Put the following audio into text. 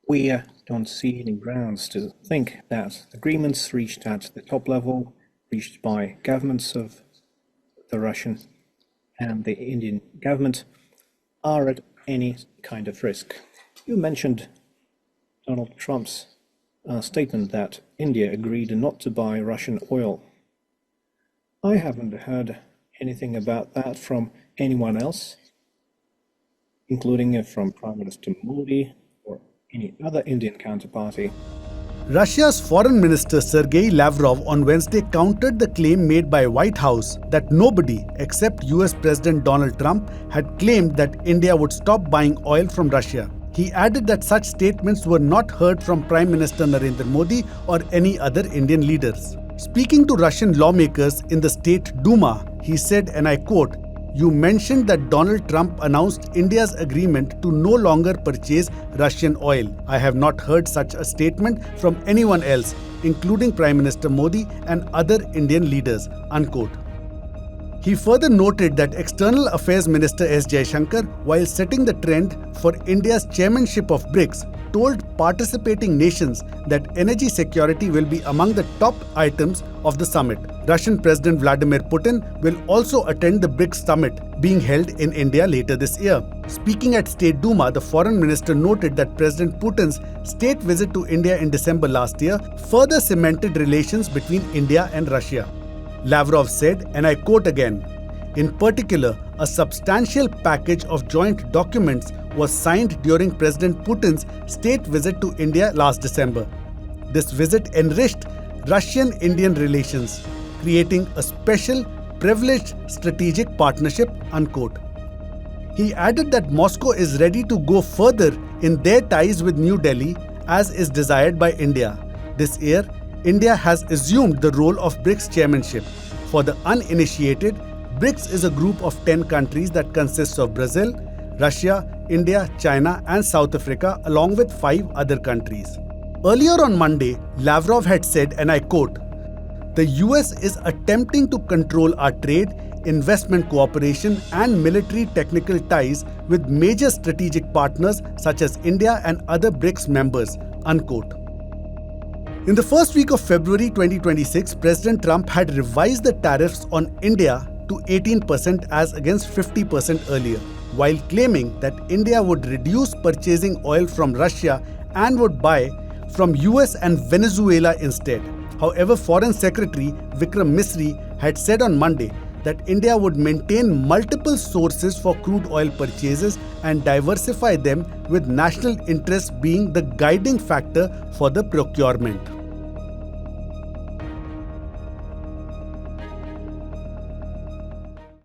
We don't see any grounds to think that agreements reached at the top level, reached by governments of the Russian and the Indian government, are at any kind of risk. You mentioned Donald Trump's statement that India agreed not to buy Russian oil. I haven't heard anything about that from anyone else, including from Prime Minister Modi or any other Indian counterparty. Russia's Foreign Minister Sergei Lavrov on Wednesday countered the claim made by White House that nobody except US President Donald Trump had claimed that India would stop buying oil from Russia. He added that such statements were not heard from Prime Minister Narendra Modi or any other Indian leaders. Speaking to Russian lawmakers in the State Duma, he said, and I quote, "You mentioned that Donald Trump announced India's agreement to no longer purchase Russian oil. I have not heard such a statement from anyone else, including Prime Minister Modi and other Indian leaders," unquote. He further noted that External Affairs Minister S. Jaishankar, while setting the trend for India's chairmanship of BRICS, told participating nations that energy security will be among the top items of the summit. Russian President Vladimir Putin will also attend the BRICS Summit being held in India later this year. Speaking at State Duma, the foreign minister noted that President Putin's state visit to India in December last year further cemented relations between India and Russia. Lavrov said, and I quote again, "In particular, a substantial package of joint documents was signed during President Putin's state visit to India last December. This visit enriched Russian-Indian relations, creating a special, privileged strategic partnership," unquote. He added that Moscow is ready to go further in their ties with New Delhi, as is desired by India. This year, India has assumed the role of BRICS chairmanship. For the uninitiated, BRICS is a group of 10 countries that consists of Brazil, Russia, India, China and South Africa, along with 5 other countries. Earlier on Monday, Lavrov had said, and I quote, "The US is attempting to control our trade, investment cooperation and military technical ties with major strategic partners such as India and other BRICS members," unquote. In the first week of February 2026, President Trump had revised the tariffs on India to 18% as against 50% earlier, while claiming that India would reduce purchasing oil from Russia and would buy from US and Venezuela instead. However, Foreign Secretary Vikram Misri had said on Monday that India would maintain multiple sources for crude oil purchases and diversify them, with national interests being the guiding factor for the procurement.